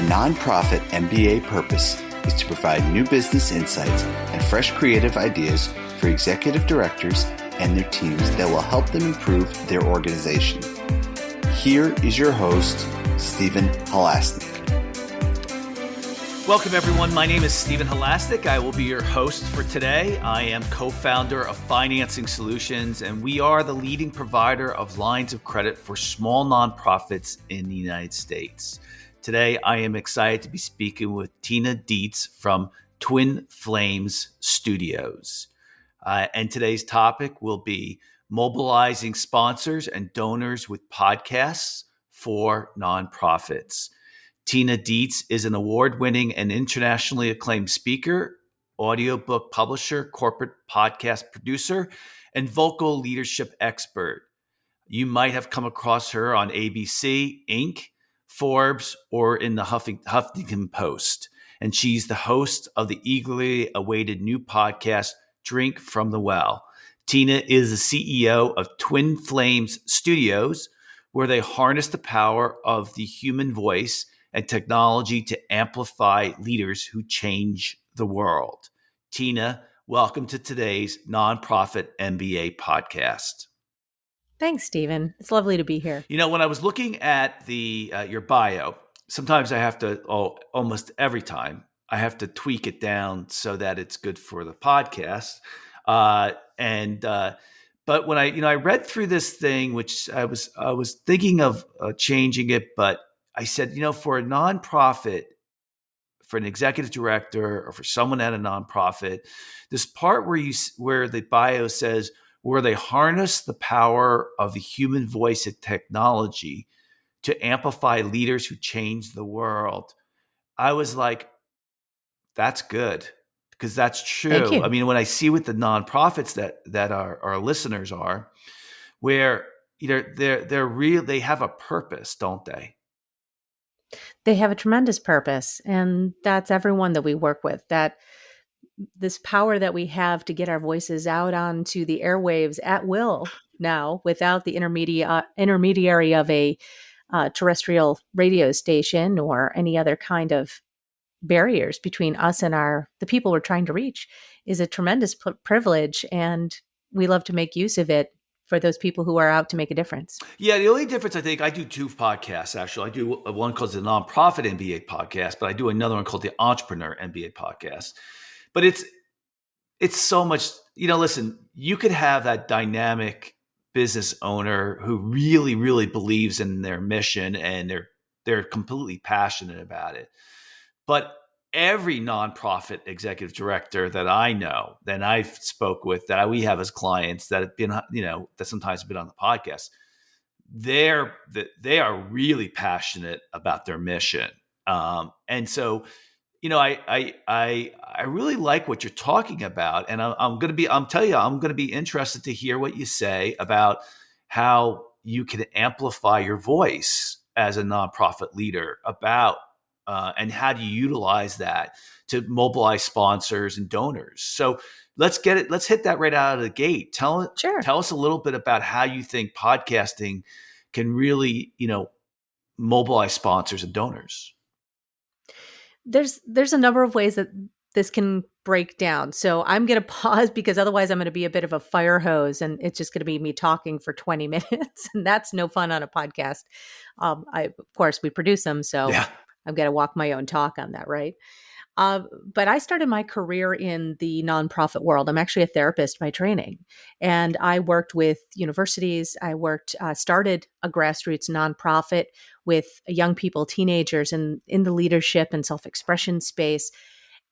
nonprofit MBA purpose is to provide new business insights and fresh creative ideas for executive directors and their teams that will help them improve their organization. Here is your host, Stephen Halasnik. Welcome, everyone. My name is Stephen Halasnik. I will be your host for today. I am co-founder of Financing Solutions, and we are the leading provider of lines of credit for small nonprofits in the United States. Today, I am excited to be speaking with Tina Dietz from Twin Flames Studios. And today's topic will be mobilizing sponsors and donors with podcasts for nonprofits. Tina Dietz is an award-winning and internationally acclaimed speaker, audiobook publisher, corporate podcast producer, and vocal leadership expert. You might have come across her on ABC, Inc., Forbes, or in the Huffington Post. And she's the host of the eagerly awaited new podcast, Drink from the Well. Tina is the CEO of Twin Flames Studios, where they harness the power of the human voice and technology to amplify leaders who change the world. Tina, welcome to today's Nonprofit MBA podcast. Thanks, Stephen. It's lovely to be here. You know, when I was looking at your bio, sometimes I have to, almost every time, I have to tweak it down so that it's good for the podcast. But when I read through this thing, which I was thinking of changing it, but I said, for a nonprofit, for an executive director or for someone at a nonprofit, this part where the bio says, where they harness the power of the human voice and technology to amplify leaders who change the world. I was like, that's good, because that's true. I mean, when I see what the nonprofits that our listeners are, where they're real, they have a purpose, don't they? They have a tremendous purpose, and that's everyone that we work with. That this power that we have to get our voices out onto the airwaves at will now, without the intermediary of a terrestrial radio station or any other kind of barriers between us and the people we're trying to reach, is a tremendous privilege, and we love to make use of it for those people who are out to make a difference. Yeah, the only difference, I think, I do two podcasts, actually. I do one called the Nonprofit MBA podcast, but I do another one called the Entrepreneur MBA podcast. But it's so much, listen, you could have that dynamic business owner who really, really believes in their mission and they're completely passionate about it. But every nonprofit executive director that I know, that I've spoke with, that we have as clients that have been, that sometimes have been on the podcast, they are really passionate about their mission. And so, I really like what you're talking about, and I'm going to be interested to hear what you say about how you can amplify your voice as a nonprofit leader about, and how do you utilize that to mobilize sponsors and donors. So let's hit that right out of the gate. Tell us a little bit about how you think podcasting can really, mobilize sponsors and donors. There's a number of ways that this can break down. So I'm going to pause, because otherwise I'm going to be a bit of a fire hose, and it's just going to be me talking for 20 minutes. And that's no fun on a podcast. Of course, we produce them, so yeah. I've got to walk my own talk on that, right? But I started my career in the nonprofit world. I'm actually a therapist by training, and I worked with universities. I started a grassroots nonprofit with young people, teenagers, in the leadership and self-expression space.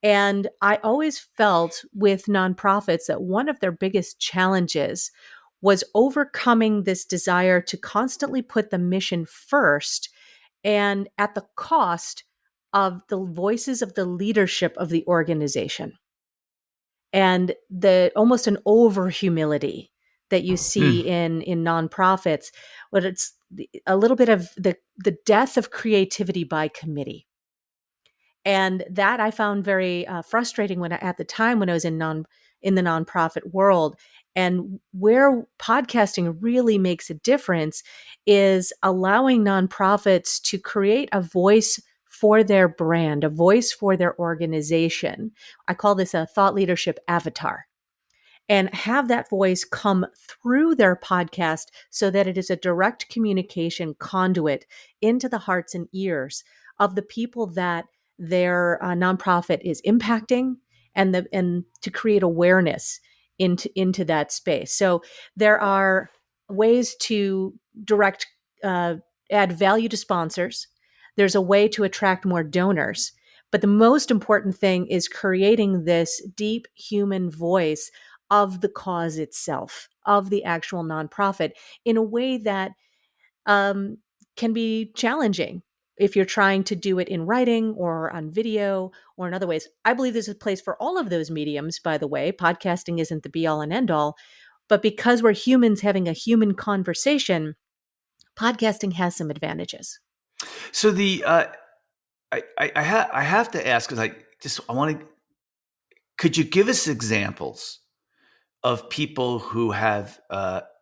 And I always felt with nonprofits that one of their biggest challenges was overcoming this desire to constantly put the mission first, and at the cost of the voices of the leadership of the organization, and almost an over humility that you see in nonprofits. But it's a little bit of the death of creativity by committee. And that I found very frustrating at the time when I was in the nonprofit world. And where podcasting really makes a difference is allowing nonprofits to create a voice for their brand, a voice for their organization. I call this a thought leadership avatar, and have that voice come through their podcast so that it is a direct communication conduit into the hearts and ears of the people that their nonprofit is impacting, and to create awareness into that space. So there are ways to direct add value to sponsors. There's a way to attract more donors. But the most important thing is creating this deep human voice of the cause itself, of the actual nonprofit, in a way that can be challenging if you're trying to do it in writing or on video or in other ways. I believe there's a place for all of those mediums, by the way. Podcasting isn't the be all and end all. But because we're humans having a human conversation, podcasting has some advantages. So I have to ask, because I want to. Could you give us examples of people who have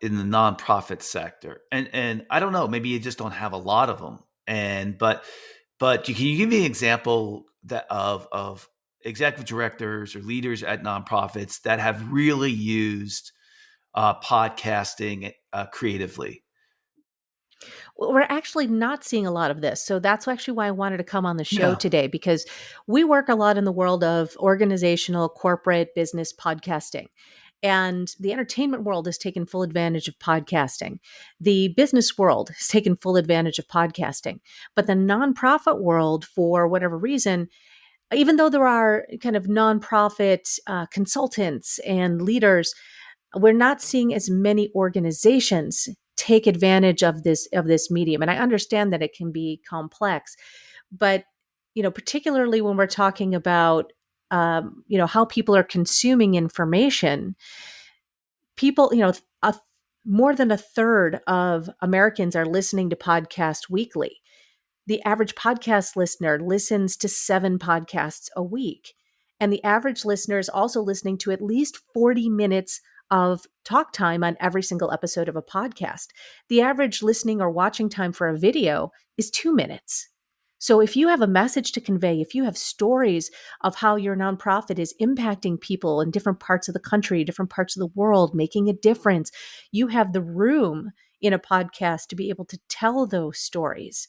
in the nonprofit sector, and I don't know, maybe you just don't have a lot of them, but can you give me an example that of executive directors or leaders at nonprofits that have really used podcasting creatively? We're actually not seeing a lot of this. So that's actually why I wanted to come on the show Yeah. today, because we work a lot in the world of organizational, corporate, business podcasting. And the entertainment world has taken full advantage of podcasting. The business world has taken full advantage of podcasting. But the nonprofit world, for whatever reason, even though there are kind of nonprofit consultants and leaders, we're not seeing as many organizations take advantage of this medium. And I understand that it can be complex, but particularly when we're talking about how people are consuming information, people, more than a third of Americans are listening to podcasts weekly. The average podcast listener listens to 7 podcasts a week. And the average listener is also listening to at least 40 minutes of talk time on every single episode of a podcast. The average listening or watching time for a video is 2 minutes. So if you have a message to convey, if you have stories of how your nonprofit is impacting people in different parts of the country, different parts of the world, making a difference, you have the room in a podcast to be able to tell those stories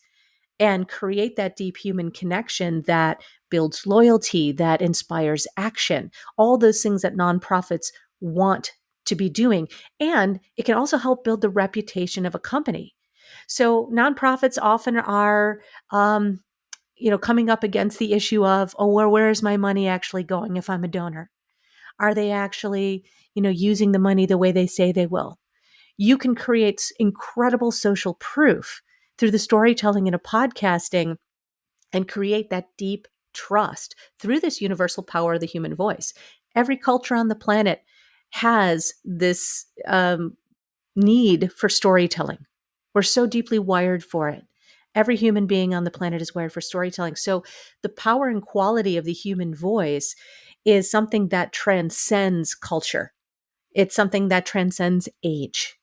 and create that deep human connection that builds loyalty, that inspires action, all those things that nonprofits want to be doing. And it can also help build the reputation of a company. So nonprofits often are, coming up against the issue of, where is my money actually going if I'm a donor? Are they actually, using the money the way they say they will? You can create incredible social proof through the storytelling in a podcasting and create that deep trust through this universal power of the human voice. Every culture on the planet has this need for storytelling. We're so deeply wired for it. Every human being on the planet is wired for storytelling. So the power and quality of the human voice is something that transcends culture. It's something that transcends age.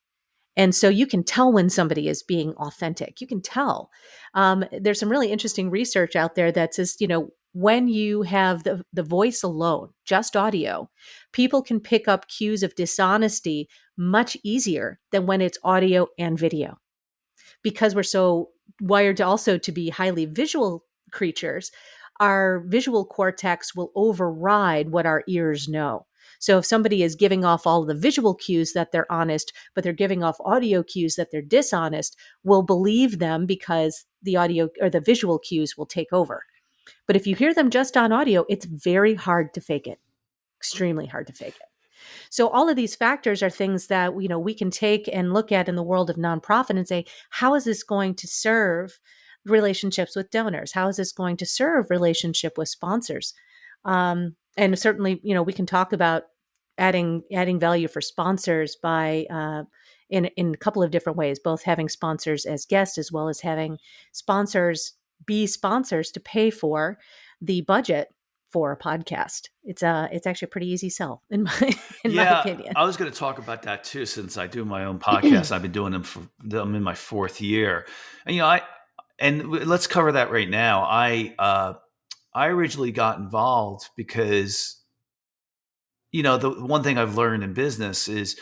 And so you can tell when somebody is being authentic. You can tell. There's some really interesting research out there that says, when you have the voice alone, just audio, people can pick up cues of dishonesty much easier than when it's audio and video. Because we're so wired to also to be highly visual creatures, our visual cortex will override what our ears know. So if somebody is giving off all of the visual cues that they're honest, but they're giving off audio cues that they're dishonest, we'll believe them because the audio or the visual cues will take over. But if you hear them just on audio, it's very hard to fake it. Extremely hard to fake it. So all of these factors are things that we can take and look at in the world of nonprofit and say, how is this going to serve relationships with donors? How is this going to serve relationship with sponsors? And certainly, we can talk about adding value for sponsors by in a couple of different ways, both having sponsors as guests as well as having sponsors be sponsors to pay for the budget for a podcast. It's actually a pretty easy sell in my opinion. I was going to talk about that too, since I do my own podcast. I've been doing them I'm in my 4th year, and let's cover that right now. I originally got involved because, the one thing I've learned in business is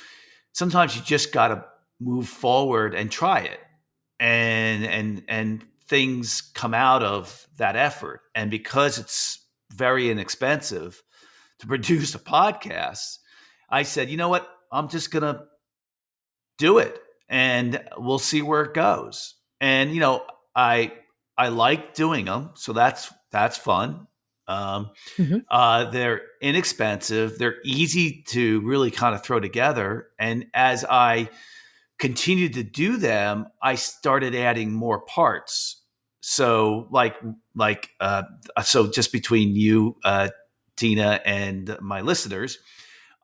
sometimes you just got to move forward and try it, and things come out of that effort. And because it's very inexpensive to produce a podcast, I said, you know what, I'm just gonna do it, and we'll see where it goes. And I I like doing them, so that's fun. Um, Mhm. they're inexpensive. They're easy to really kind of throw together. And as I continued to do them, I started adding more parts. So so just between you, Tina, and my listeners,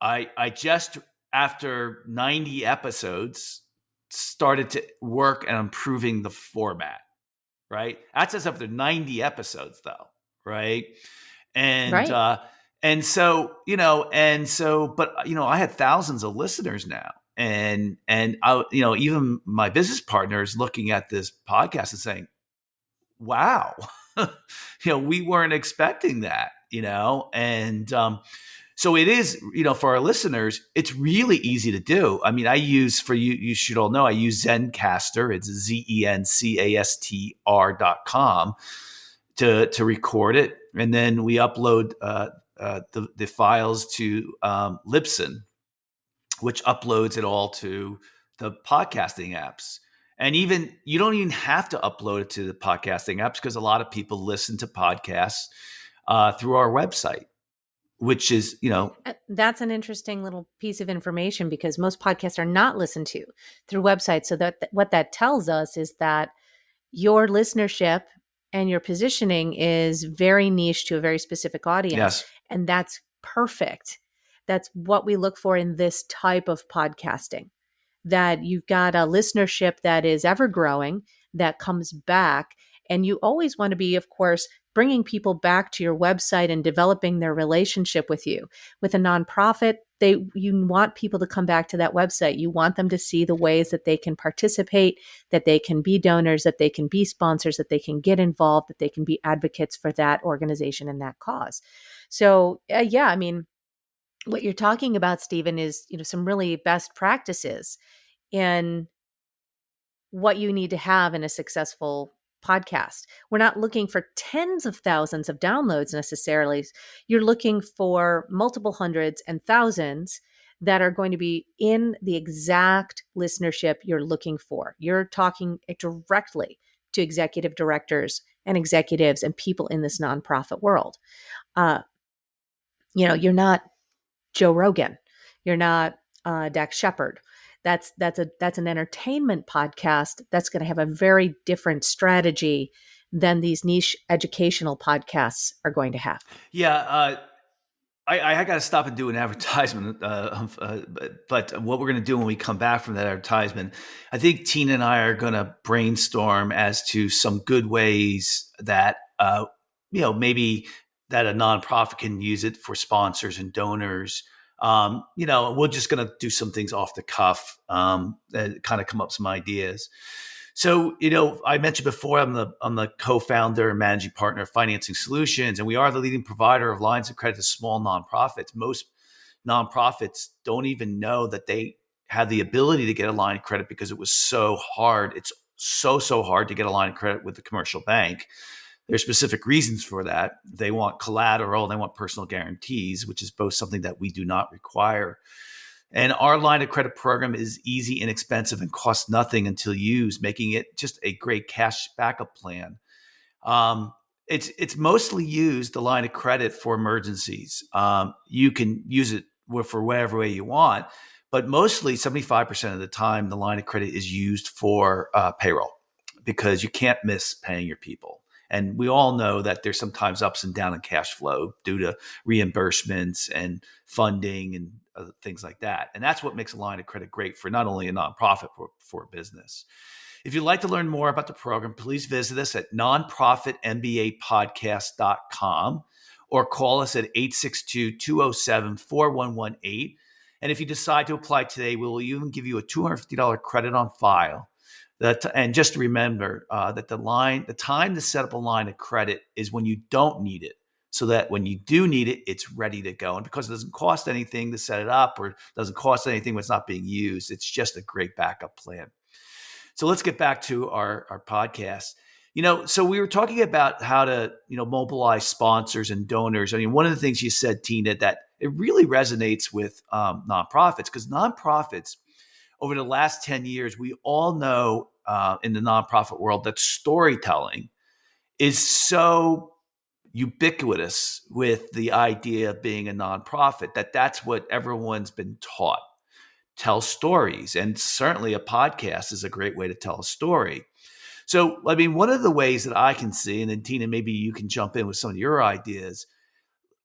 I just, after 90 episodes, started to work and improving the format. Right. That's just after 90 episodes, though. Right. And Right. but I had thousands of listeners now, and I, even my business partners looking at this podcast and saying, "Wow, we weren't expecting that," and so it is, for our listeners, it's really easy to do. I mean, I use, for you, you should all know, I use Zencaster. It's ZENCASTR.com to record it. And then we upload the files to Libsyn, which uploads it all to the podcasting apps. And even you don't even have to upload it to the podcasting apps, because a lot of people listen to podcasts through our website, which is, That's an interesting little piece of information, because most podcasts are not listened to through websites. So that what that tells us is that your listenership and your positioning is very niche to a very specific audience. yes. And that's perfect. That's what we look for in this type of podcasting, that you've got a listenership that is ever growing, that comes back. And you always want to be, of course, bringing people back to your website and developing their relationship with you. With a nonprofit, you want people to come back to that website. You want them to see the ways that they can participate, that they can be donors, that they can be sponsors, that they can get involved, that they can be advocates for that organization and that cause. So, yeah, I mean, what you're talking about, Stephen, is some really best practices in what you need to have in a successful podcast. We're not looking for tens of thousands of downloads necessarily. You're looking for multiple hundreds and thousands that are going to be in the exact listenership you're looking for. You're talking directly to executive directors and executives and people in this nonprofit world. You're not Joe Rogan. You're not Dax Shepard. That's an entertainment podcast that's going to have a very different strategy than these niche educational podcasts are going to have. Yeah. I got to stop and do an advertisement. But what we're going to do when we come back from that advertisement, I think Tina and I are going to brainstorm as to some good ways that, maybe that a nonprofit can use it for sponsors and donors. We're just going to do some things off the cuff, and kind of come up with some ideas. So, I mentioned before, I'm the co-founder and managing partner of Financing Solutions, and we are the leading provider of lines of credit to small nonprofits. Most nonprofits don't even know that they have the ability to get a line of credit, because it was so hard. It's so hard to get a line of credit with the commercial bank. There's specific reasons for that. They want collateral, they want personal guarantees, which is both something that we do not require. And our line of credit program is easy, inexpensive, and costs nothing until used, making it just a great cash backup plan. It's mostly used, the line of credit, for emergencies. You can use it for whatever way you want, but mostly 75% of the time, the line of credit is used for payroll, because you can't miss paying your people. And we all know that there's sometimes ups and downs in cash flow due to reimbursements and funding and things like that. And that's what makes a line of credit great for not only a nonprofit, but for a business. If you'd like to learn more about the program, please visit us at nonprofitmbapodcast.com or call us at 862-207-4118. And if you decide to apply today, we will even give you a $250 credit on file And just remember that the time to set up a line of credit is when you don't need it, so that when you do need it, it's ready to go. And because it doesn't cost anything to set it up, or doesn't cost anything when it's not being used, it's just a great backup plan. So let's get back to our podcast. So we were talking about how to, mobilize sponsors and donors. I mean, one of the things you said, Tina, that it really resonates with nonprofits, because nonprofits over the last 10 years, we all know in the nonprofit world that storytelling is so ubiquitous with the idea of being a nonprofit, that's what everyone's been taught. Tell stories. And certainly a podcast is a great way to tell a story. So, I mean, one of the ways that I can see, and then Tina, maybe you can jump in with some of your ideas.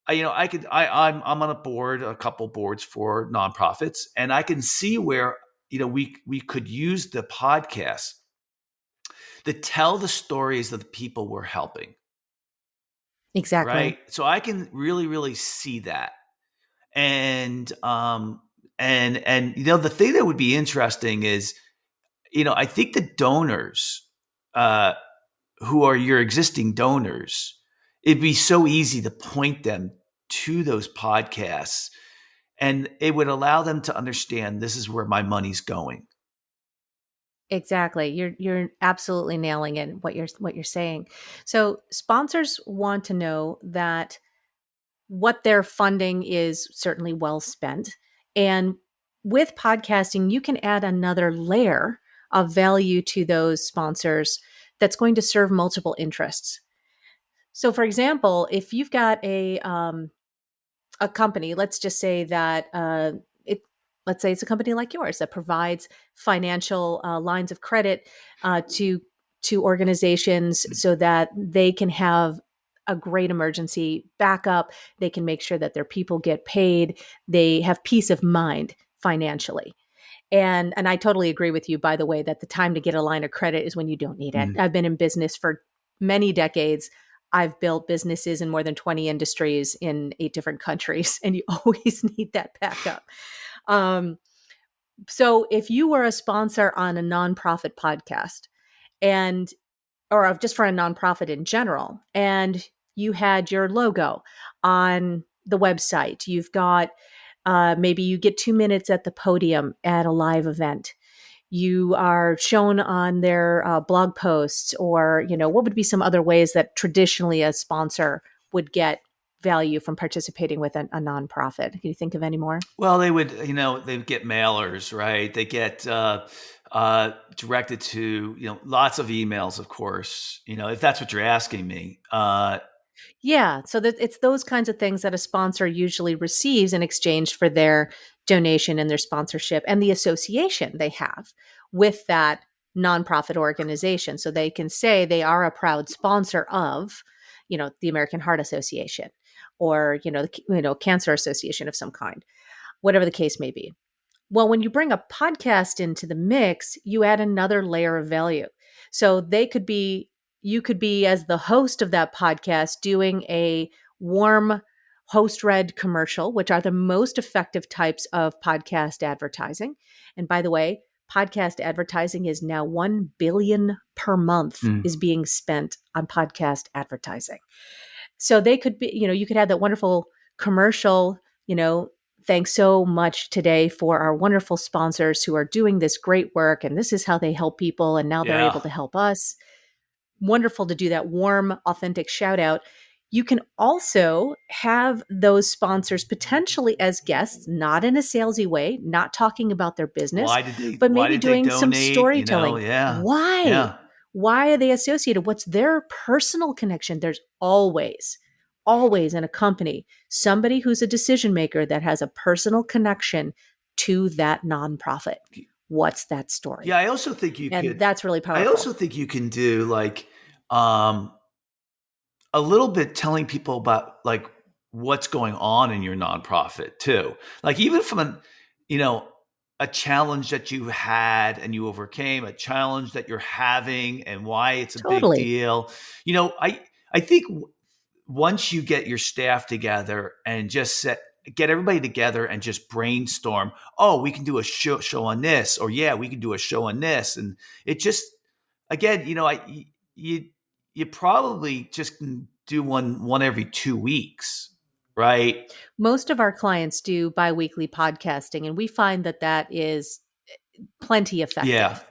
I'm on a couple boards for nonprofits, and I can see where, we could use the podcast to tell the stories of the people we're helping. Exactly. Right. So I can really, really see that. And the thing that would be interesting is, I think the donors, who are your existing donors, it'd be so easy to point them to those podcasts, and it would allow them to understand this is where my money's going. Exactly. You're absolutely nailing it, what you're saying. So sponsors want to know that what they're funding is certainly well spent. And with podcasting, you can add another layer of value to those sponsors that's going to serve multiple interests. So for example, if you've got a company, let's just say that let's say it's a company like yours that provides financial lines of credit to organizations so that they can have a great emergency backup. They can make sure that their people get paid. They have peace of mind financially. And I totally agree with you, by the way, that the time to get a line of credit is when you don't need it. I've been in business for many decades. I've built businesses in more than 20 industries in 8 different countries, and you always need that backup. So if you were a sponsor on a nonprofit podcast and or just for a nonprofit in general, and you had your logo on the website, you've got maybe you get 2 minutes at the podium at a live event. You are shown on their blog posts, or what would be some other ways that traditionally a sponsor would get value from participating with a nonprofit? Can you think of any more? Well, they'd get mailers, right? They get directed to, lots of emails, of course, if that's what you're asking me. Yeah, so that it's those kinds of things that a sponsor usually receives in exchange for their donation and their sponsorship and the association they have with that nonprofit organization. So they can say they are a proud sponsor of, the American Heart Association, or Cancer Association of some kind, whatever the case may be. Well, when you bring a podcast into the mix, you add another layer of value. So you could be, as the host of that podcast, doing a warm host read commercial, which are the most effective types of podcast advertising. And by the way, podcast advertising is now 1 billion per month is being spent on podcast advertising. So they could be, you could have that wonderful commercial, thanks so much today for our wonderful sponsors who are doing this great work. And this is how they help people. And now they're able to help us. Wonderful to do that warm, authentic shout out. You can also have those sponsors potentially as guests, not in a salesy way, not talking about their business, but maybe doing some storytelling. Yeah. Why? Yeah. Why are they associated? What's their personal connection? There's always in a company somebody who's a decision maker that has a personal connection to that nonprofit. What's that story? Yeah, I also think that's really powerful. I also think you can do like a little bit telling people about like what's going on in your nonprofit too. Like even from a challenge that you had and you overcame, a challenge that you're having and why it's a big deal. I think once you get your staff together and just get everybody together and just brainstorm. Oh, we can do a show on this, or yeah, we can do a show on this, and it just again, you you probably just can do one every 2 weeks, right? Most of our clients do biweekly podcasting, and we find that that is plenty Yeah. effective.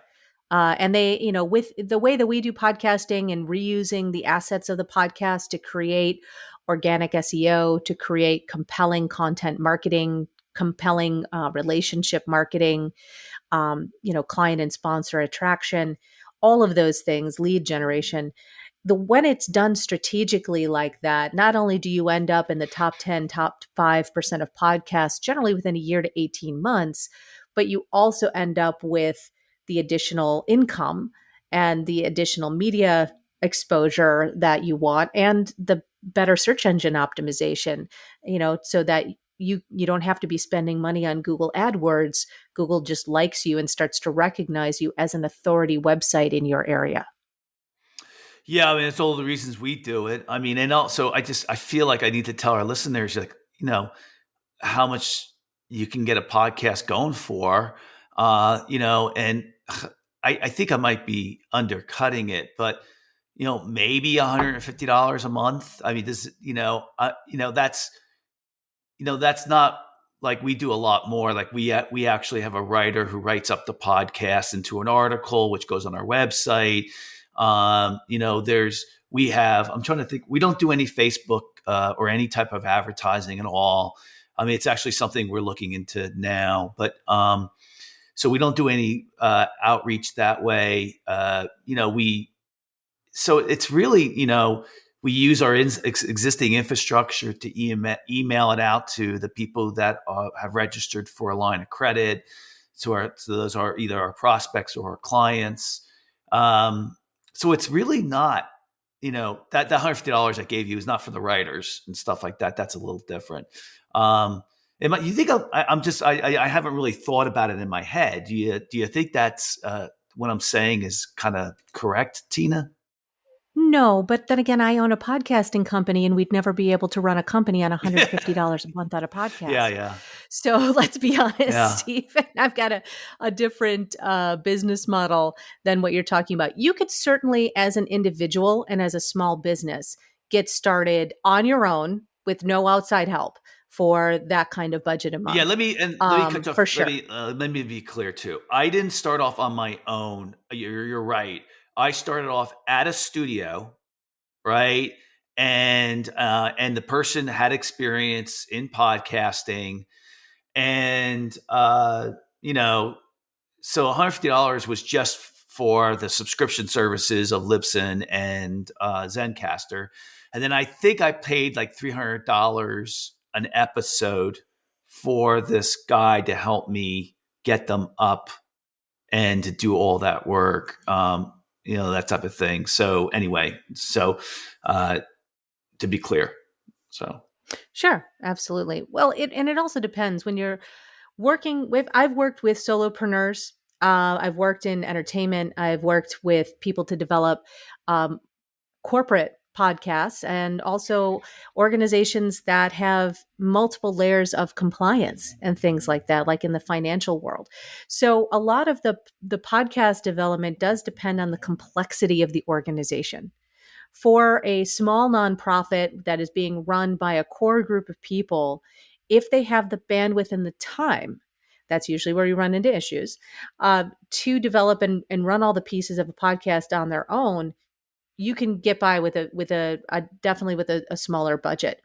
And they, with the way that we do podcasting and reusing the assets of the podcast to create organic SEO, to create compelling content marketing, compelling relationship marketing, client and sponsor attraction, all of those things, lead generation. When it's done strategically like that, not only do you end up in the top 10, top 5% of podcasts, generally within a year to 18 months, but you also end up with the additional income and the additional media exposure that you want and the better search engine optimization, so that you don't have to be spending money on Google AdWords. Google just likes you and starts to recognize you as an authority website in your area. Yeah, I mean, it's all the reasons we do it. I mean, and also I feel like I need to tell our listeners, like, how much you can get a podcast going for, and I think I might be undercutting it, but maybe $150 a month. I mean, this, that's not like we do a lot more. Like we actually have a writer who writes up the podcast into an article, which goes on our website. I'm trying to think, we don't do any Facebook or any type of advertising at all. I mean, it's actually something we're looking into now, but so we don't do any outreach that way. So it's really, we use our existing infrastructure to email it out to the people that have registered for a line of credit. So those are either our prospects or our clients. So it's really not, that $150 I gave you is not for the writers and stuff like that. That's a little different. You think I haven't really thought about it in my head. Do you think that's what I'm saying is kind of correct, Tina? No, but then again, I own a podcasting company and we'd never be able to run a company on $150 a month on a Yeah, podcast. yeah. So let's be honest, Yeah. Steve, I've got a different business model than what you're talking about. You could certainly, as an individual and as a small business, get started on your own with no outside help for that kind of budget a month. Yeah, let me cut you off. For sure. Let me be clear too. I didn't start off on my own. You're right. I started off at a studio, right? And the person had experience in podcasting, and so $150 was just for the subscription services of Libsyn and Zencaster, and then I think I paid like $300 an episode for this guy to help me get them up and to do all that work, that type of thing. So anyway, to be clear, so. Sure, absolutely. Well, it also depends when you're working with. I've worked with solopreneurs. I've worked in entertainment. I've worked with people to develop corporate podcasts and also organizations that have multiple layers of compliance and things like that, like in the financial world. So a lot of the podcast development does depend on the complexity of the organization. For a small nonprofit that is being run by a core group of people, if they have the bandwidth and the time, that's usually where you run into issues, to develop and run all the pieces of a podcast on their own, you can get by with a definitely with a smaller budget.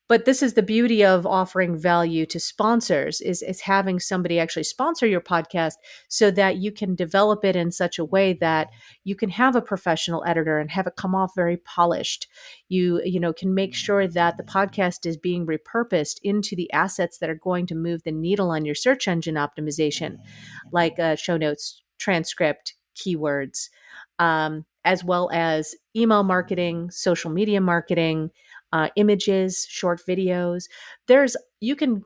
But this is the beauty of offering value to sponsors is having somebody actually sponsor your podcast so that you can develop it in such a way that you can have a professional editor and have it come off very polished. You can make sure that the podcast is being repurposed into the assets that are going to move the needle on your search engine optimization, like show notes, transcript, keywords, as well as email marketing, social media marketing, images, short videos. You can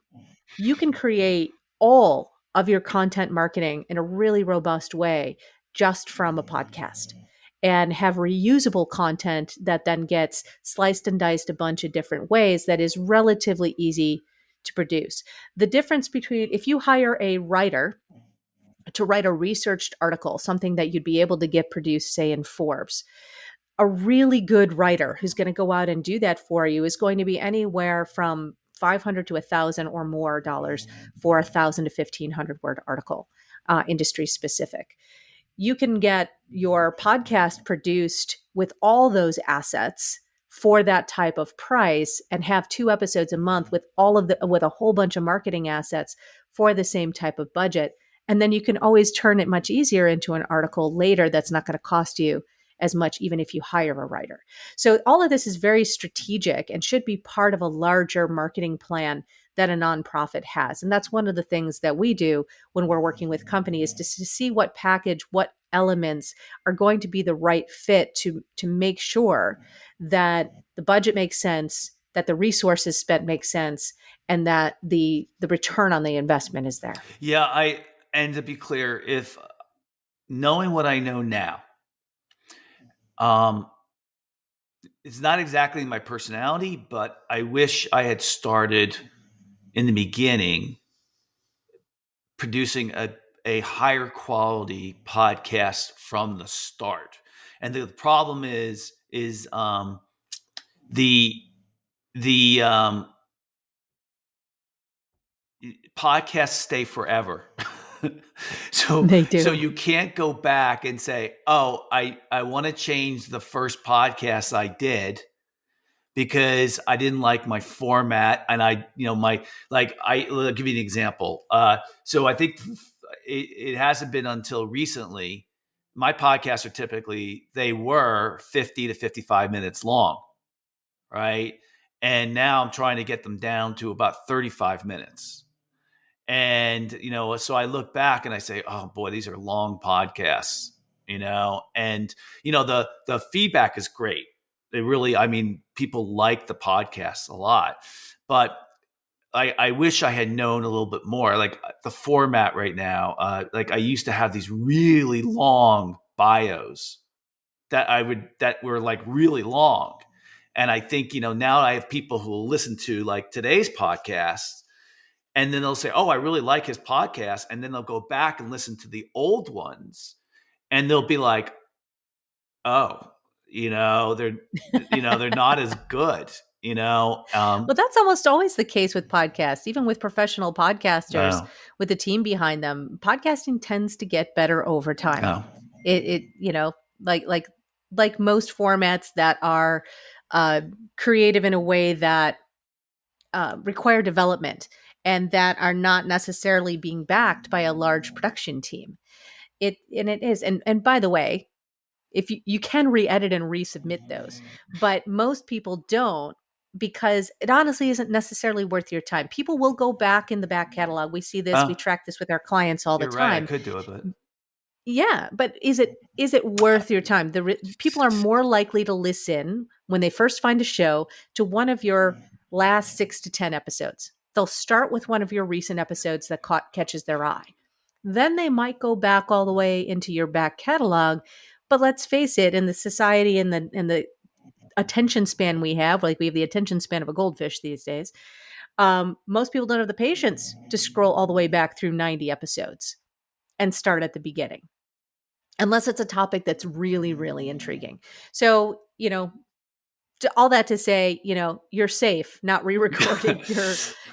create all of your content marketing in a really robust way just from a podcast and have reusable content that then gets sliced and diced a bunch of different ways that is relatively easy to produce. The difference between if you hire a writer to write a researched article, something that you'd be able to get produced, say, in Forbes, a really good writer who's going to go out and do that for you is going to be anywhere from 500 to 1,000 or more dollars for 1,000 to 1,500 word article, industry specific. You can get your podcast produced with all those assets for that type of price and have 2 episodes a month with with a whole bunch of marketing assets for the same type of budget. And then you can always turn it much easier into an article later that's not going to cost you as much, even if you hire a writer. So all of this is very strategic and should be part of a larger marketing plan that a nonprofit has. And that's one of the things that we do when we're working with companies to see what package, what elements are going to be the right fit to make sure that the budget makes sense, that the resources spent make sense, and that the return on the investment is there. Yeah, and to be clear, if knowing what I know now, it's not exactly my personality, but I wish I had started in the beginning producing a higher quality podcast from the start. And the problem is the podcasts stay forever. They do. So you can't go back and say, oh, I want to change the first podcast I did because I didn't like my format. And I'll give you an example. So I think it hasn't been until recently, my podcasts are typically, they were 50 to 55 minutes long, right? And now I'm trying to get them down to about 35 minutes. And, so I look back and I say, oh boy, these are long podcasts, and, the feedback is great. They really, people like the podcast a lot, but I wish I had known a little bit more. Like the format right now, like I used to have these really long bios that were like really long. And I think, now I have people who will listen to like today's podcast and then they'll say, oh, I really like his podcast. And then they'll go back and listen to the old ones and they'll be like, oh, they're not as good. Well, that's almost always the case with podcasts, even with professional podcasters, Oh. with the team behind them. Podcasting tends to get better over time. Oh. It like most formats that are creative in a way that require development and that are not necessarily being backed by a large production team. It is. And by the way, if you can re-edit and resubmit those, but most people don't, because it honestly isn't necessarily worth your time. People will go back in the back catalog. We see this, we track this with our clients all the You're right. I time. could do it, but Yeah, but is it worth your time? People are more likely to listen when they first find a show to one of your last 6 to 10 episodes. They'll start with one of your recent episodes that catches their eye. Then they might go back all the way into your back catalog. But let's face it, in the society and the attention span we have, like we have the attention span of a goldfish these days, most people don't have the patience to scroll all the way back through 90 episodes and start at the beginning, unless it's a topic that's really, really intriguing. So, all that to say, you're safe not re-recording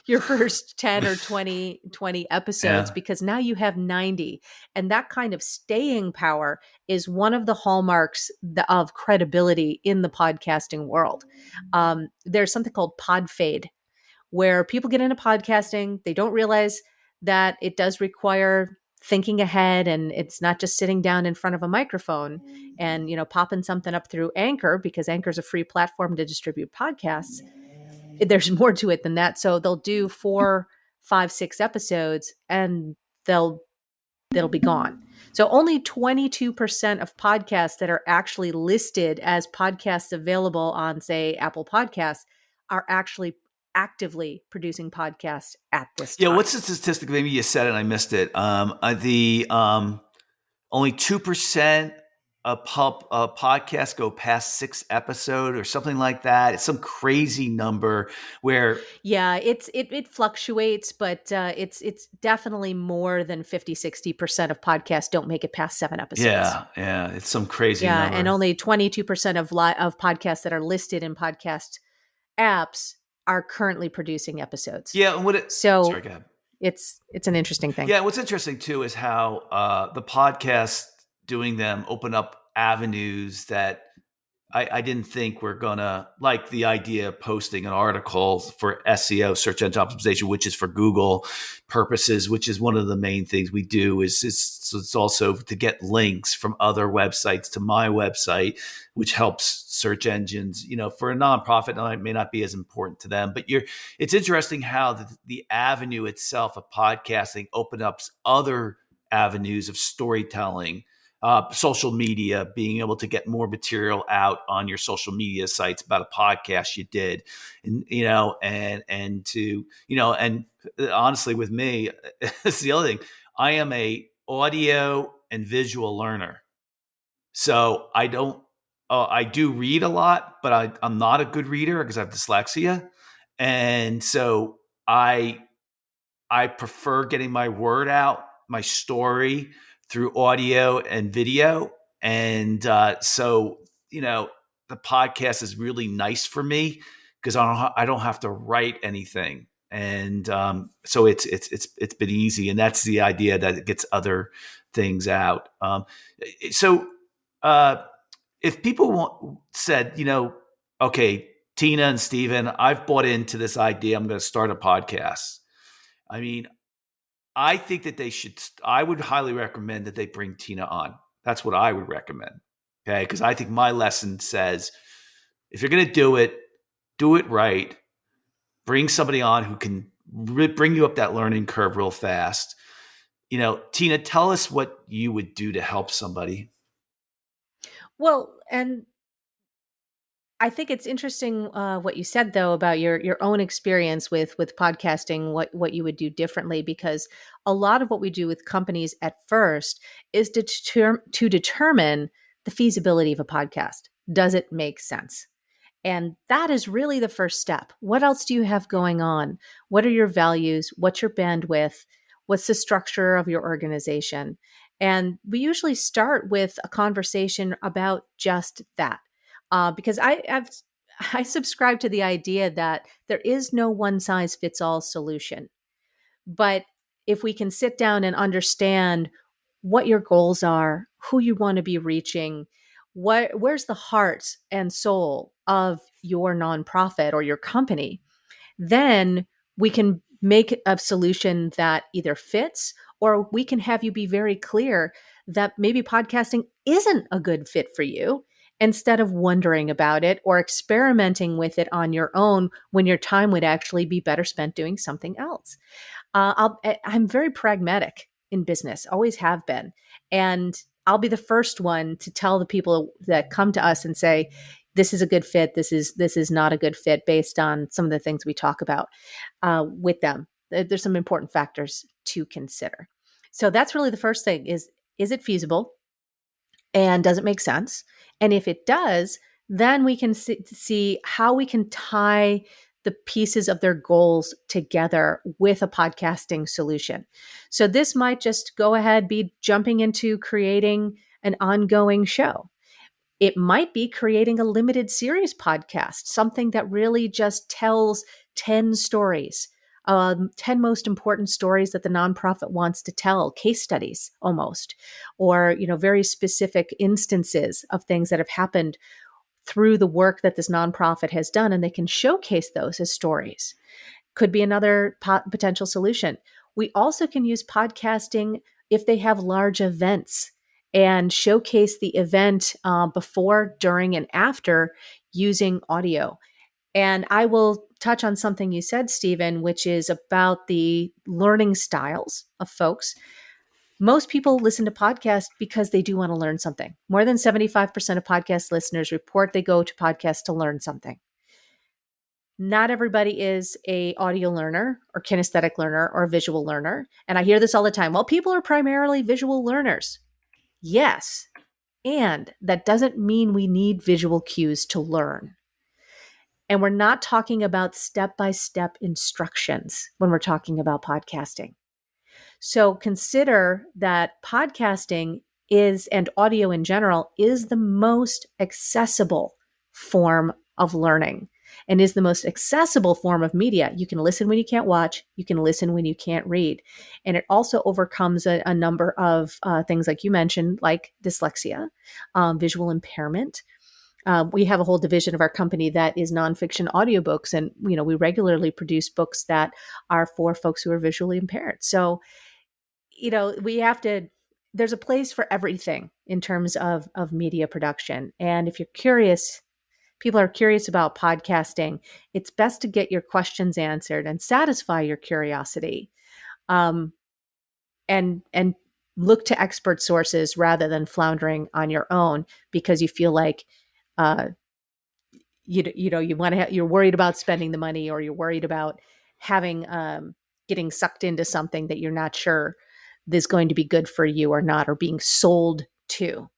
your first 10 or 20 episodes, Yeah. because now you have 90. And that kind of staying power is one of the hallmarks of credibility in the podcasting world. There's something called pod fade, where people get into podcasting, they don't realize that it does require thinking ahead, and it's not just sitting down in front of a microphone and popping something up through Anchor, because Anchor is a free platform to distribute podcasts. There's more to it than that. So they'll do 4, 5, 6 episodes and they'll be gone. So only 22% of podcasts that are actually listed as podcasts available on, say, Apple Podcasts are actually actively producing podcasts at this time. Yeah, what's the statistic? Maybe you said it and I missed it. The only 2% a podcast go past 6 episodes or something like that. It's some crazy number where Yeah, it fluctuates, but it's definitely more than 50-60% of podcasts don't make it past 7 episodes. yeah, it's some crazy Yeah, and number. only 22% of podcasts that are listed in podcast apps are currently producing episodes. Yeah, and sorry, So go ahead. it's an interesting thing. Yeah, what's interesting too is how the podcast doing them open up avenues that I didn't think we're gonna like the idea of posting an article for SEO, search engine optimization, which is for Google purposes, which is one of the main things we do. So it's also to get links from other websites to my website, which helps search engines. For a nonprofit, it may not be as important to them, but it's interesting how the avenue itself of podcasting opened up other avenues of storytelling, social media, being able to get more material out on your social media sites about a podcast you did, and honestly, with me, it's the other thing. I am a audio and visual learner, so I don't. I do read a lot, but I'm not a good reader because I have dyslexia, and so I prefer getting my word out, my story through audio and video. And the podcast is really nice for me because I don't have to write anything. And so it's been easy. And that's the idea, that it gets other things out. So uh, if people said, okay, Tina and Steven, I've bought into this idea, I'm going to start a podcast. I mean, I think that I would highly recommend that they bring Tina on. That's what I would recommend. Okay. Because I think my lesson says, if you're going to do it right. Bring somebody on who can bring you up that learning curve real fast. Tina, tell us what you would do to help somebody. Well, and I think it's interesting what you said though about your own experience with podcasting, what you would do differently, because a lot of what we do with companies at first is to determine the feasibility of a podcast. Does it make sense? And that is really the first step. What else do you have going on? What are your values? What's your bandwidth? What's the structure of your organization? And we usually start with a conversation about just that, because I subscribe to the idea that there is no one size fits all solution. But if we can sit down and understand what your goals are, who you want to be reaching, where's the heart and soul of your nonprofit or your company, then we can make a solution that either fits, or we can have you be very clear that maybe podcasting isn't a good fit for you, instead of wondering about it or experimenting with it on your own when your time would actually be better spent doing something else. I'm very pragmatic in business, always have been. And I'll be the first one to tell the people that come to us and say, this is a good fit. This is not a good fit based on some of the things we talk about with them. There's some important factors to consider. So that's really the first thing: is it feasible, and does it make sense? And if it does, then we can see how we can tie the pieces of their goals together with a podcasting solution. So this might just go ahead, be jumping into creating an ongoing show. It might be creating a limited series podcast, something that really just tells 10 stories, 10 most important stories that the nonprofit wants to tell, case studies almost, or, very specific instances of things that have happened through the work that this nonprofit has done, and they can showcase those as stories. Could be another potential solution. We also can use podcasting if they have large events and showcase the event before, during, and after using audio. And I will touch on something you said, Stephen, which is about the learning styles of folks. Most people listen to podcasts because they do want to learn something. More than 75% of podcast listeners report they go to podcasts to learn something. Not everybody is a audio learner or kinesthetic learner or a visual learner. And I hear this all the time. Well, people are primarily visual learners. Yes, And that doesn't mean we need visual cues to learn. And we're not talking about step-by-step instructions when we're talking about podcasting. So consider that podcasting is, and audio in general, is the most accessible form of learning and is the most accessible form of media. You can listen when you can't watch, you can listen when you can't read. And it also overcomes a number of things, like you mentioned, like dyslexia, visual impairment. We have a whole division of our company that is nonfiction audiobooks. And, we regularly produce books that are for folks who are visually impaired. So, we have to, there's a place for everything in terms of media production. And if you're curious, people are curious about podcasting, it's best to get your questions answered and satisfy your curiosity. Um, and look to expert sources rather than floundering on your own because you feel like uh, you want to you're worried about spending the money, or you're worried about having getting sucked into something that you're not sure is going to be good for you or not, or being sold to.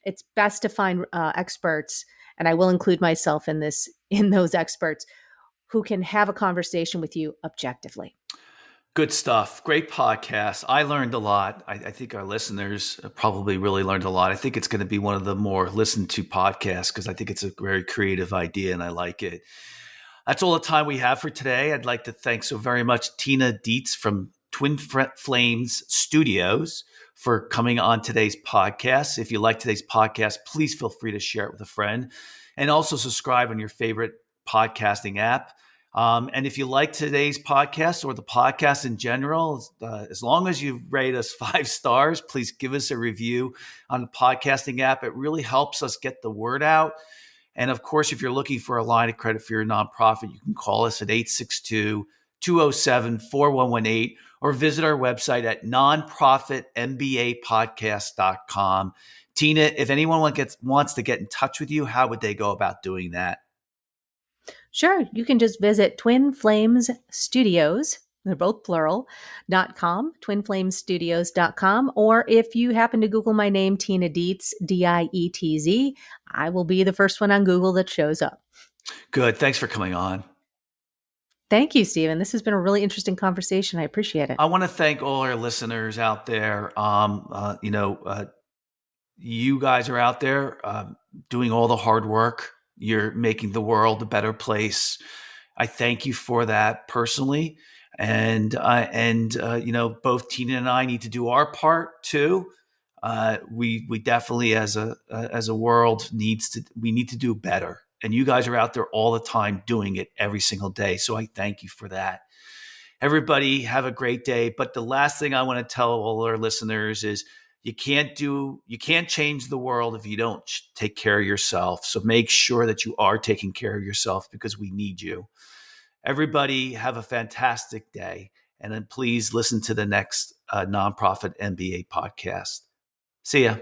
It's best to find experts, and I will include myself in those experts who can have a conversation with you objectively. Good stuff. Great podcast. I learned a lot. I think our listeners probably really learned a lot. I think it's going to be one of the more listened to podcasts because I think it's a very creative idea and I like it. That's all the time we have for today. I'd like to thank so very much Tina Dietz from Twin Flames Studios for coming on today's podcast. If you like today's podcast, please feel free to share it with a friend and also subscribe on your favorite podcasting app. And if you like today's podcast or the podcast in general, as long as you rate us 5 stars, please give us a review on the podcasting app. It really helps us get the word out. And of course, if you're looking for a line of credit for your nonprofit, you can call us at 862-207-4118 or visit our website at nonprofitmbapodcast.com. Tina, if anyone wants to get in touch with you, how would they go about doing that? Sure. You can just visit Twin Flames Studios, they're both plural, .com, twinflamesstudios.com. Or if you happen to Google my name, Tina Dietz, Dietz, I will be the first one on Google that shows up. Good. Thanks for coming on. Thank you, Stephen. This has been a really interesting conversation. I appreciate it. I want to thank all our listeners out there. You guys are out there doing all the hard work. You're making the world a better place. I thank you for that personally. And both Tina and I need to do our part too. We definitely as a world need to do better. And you guys are out there all the time doing it every single day. So I thank you for that. Everybody have a great day. But the last thing I want to tell all our listeners is you can't change the world if you don't take care of yourself. So make sure that you are taking care of yourself because we need you. Everybody have a fantastic day. And then please listen to the next Nonprofit MBA podcast. See ya.